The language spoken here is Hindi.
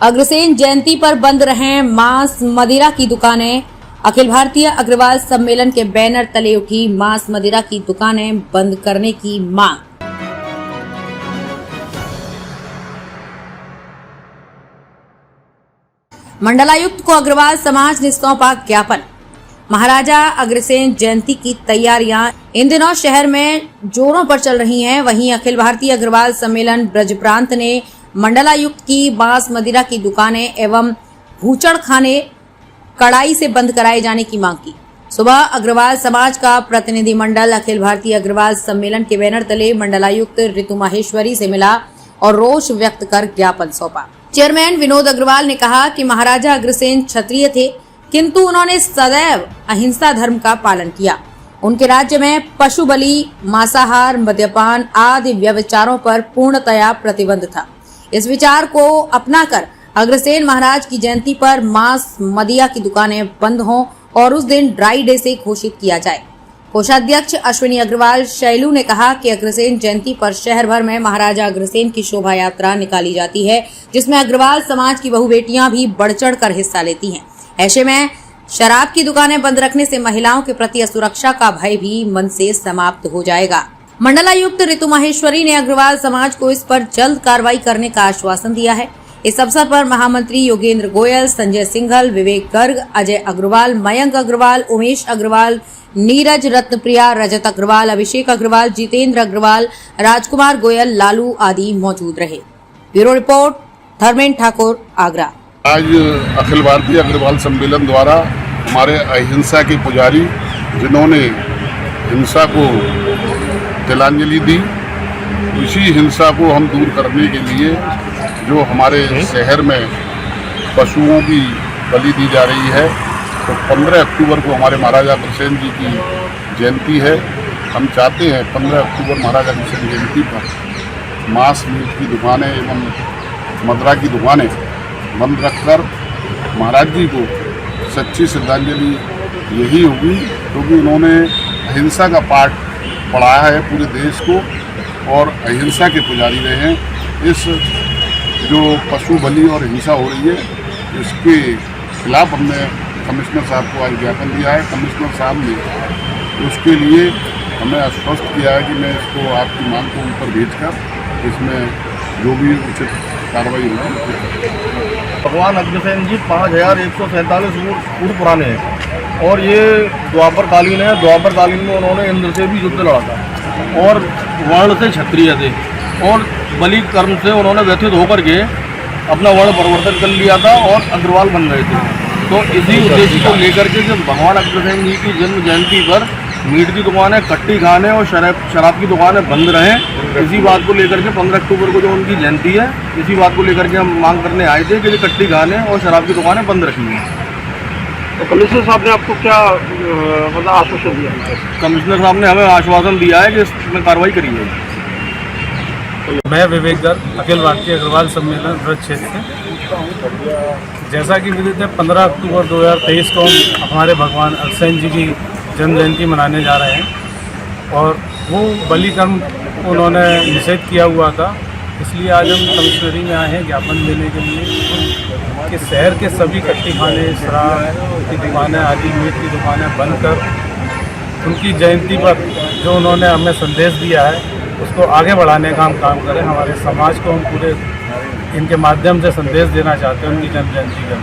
अग्रसेन जयंती पर बंद रहे मांस मदिरा की दुकानें। अखिल भारतीय अग्रवाल सम्मेलन के बैनर तले उठी मांस मदिरा की दुकानें बंद करने की मांग। मंडलायुक्त को अग्रवाल समाज ने सौंपा ज्ञापन। महाराजा अग्रसेन जयंती की तैयारियां इन दिनों शहर में जोरों पर चल रही हैं। वहीं अखिल भारतीय अग्रवाल सम्मेलन ब्रज प्रांत ने मंडलायुक्त की मांस मदिरा की दुकानें एवं भूचड़ खाने कड़ाई से बंद कराए जाने की मांग की। सुबह अग्रवाल समाज का प्रतिनिधि मंडल अखिल भारतीय अग्रवाल सम्मेलन के बैनर तले मंडलायुक्त ऋतु माहेश्वरी से मिला और रोष व्यक्त कर ज्ञापन सौंपा। चेयरमैन विनोद अग्रवाल ने कहा कि महाराजा अग्रसेन क्षत्रिय थे, किंतु उन्होंने सदैव अहिंसा धर्म का पालन किया। उनके राज्य में पशु बलि, मांसाहार, मद्यपान आदि व्यभिचारों पर पूर्णतया प्रतिबंध था। इस विचार को अपनाकर अग्रसेन महाराज की जयंती पर मांस मदिरा की दुकानें बंद हों और उस दिन ड्राई डे से घोषित किया जाए। कोषाध्यक्ष अश्विनी अग्रवाल शैलू ने कहा कि अग्रसेन जयंती पर शहर भर में महाराजा अग्रसेन की शोभा यात्रा निकाली जाती है, जिसमें अग्रवाल समाज की बहु बेटियां भी बढ़ चढ़ कर हिस्सा लेती हैं। ऐसे में शराब की दुकानें बंद रखने से महिलाओं के प्रति असुरक्षा का भय भी मन से समाप्त हो जाएगा। मंडलायुक्त ऋतु माहेश्वरी ने अग्रवाल समाज को इस पर जल्द कार्रवाई करने का आश्वासन दिया है। इस अवसर पर महामंत्री योगेंद्र गोयल, संजय सिंघल, विवेक गर्ग, अजय अग्रवाल, मयंक अग्रवाल, उमेश अग्रवाल, नीरज रत्नप्रिया, रजत अग्रवाल, अभिषेक अग्रवाल, जितेंद्र अग्रवाल, राजकुमार गोयल, लालू आदि मौजूद रहे। Bureau report, Dharmendra Thakur, Agra. आज अखिल भारतीय अग्रवाल सम्मेलन द्वारा हमारे अहिंसा के पुजारी, जिन्होंने हिंसा को तिलांजलि दी, इसी हिंसा को हम दूर करने के लिए जो हमारे शहर में पशुओं की बलि दी जा रही है, तो 15 अक्टूबर को हमारे महाराजा अग्रसेन जी की जयंती है। हम चाहते हैं 15 अक्टूबर महाराजा अग्रसेन जयंती पर मांस मीट की दुकानें एवं मदिरा की दुकानें बंद रखकर महाराज जी को सच्ची श्रद्धांजलि यही होगी, क्योंकि उन्होंने अहिंसा का पाठ पढ़ाया है पूरे देश को और अहिंसा के पुजारी रहे हैं। इस जो पशु बलि और हिंसा हो रही है, इसके खिलाफ हमने कमिश्नर साहब को आज ज्ञापन दिया है। कमिश्नर साहब ने उसके लिए हमें आश्वस्त किया है कि मैं इसको आपकी मांग को ऊपर भेजकर इसमें जो भी उचित कार्रवाई होगी। भगवान अग्रसेन जी 5147 वर्ष पुराने हैं और ये द्वापर कालीन है। द्वापर कालीन में उन्होंने इंद्र से भी युद्ध लड़ा था और वर्ण से क्षत्रिय थे और बलि कर्म से उन्होंने व्यथित होकर के अपना वर्ण परिवर्तन कर लिया था और अग्रवाल बन गए थे। तो इसी उद्देश्य को लेकर के जब भगवान अग्रसेन जी की जन्म जयंती पर मीट की दुकानें, कट्टी खाने और शराब की दुकानें बंद रहें, इसी बात को लेकर के 15 अक्टूबर को जो उनकी जयंती है, इसी बात को लेकर के हम मांग करने आए थे कि कट्टी खाने और शराब की दुकानें बंद रखी हैं। तो कमिश्नर साहब ने आपको क्या मतलब आश्वासन दिया? कमिश्नर साहब ने हमें आश्वासन दिया है कि इसमें कार्रवाई करी जाएगी। मैं विवेक गर्ग, अखिल भारतीय अग्रवाल सम्मेलन ब्रज क्षेत्र से। जैसा कि विदित है, 15 अक्टूबर 2023 को हम हमारे भगवान अग्रसेन जी की जन्म जयंती मनाने जा रहे हैं और वो बलि कर्म उन्होंने निषेध किया हुआ था। इसलिए आज हम कमिश्नरी में आए हैं ज्ञापन देने के लिए कि शहर के सभी कट्टी खाने, शराब की दुकानें आदि, मीट की दुकानें बंद कर उनकी जयंती पर जो उन्होंने हमें संदेश दिया है उसको आगे बढ़ाने का हम काम करें। हमारे समाज को हम पूरे इनके माध्यम से संदेश देना चाहते हैं उनकी जन्म जयंती के।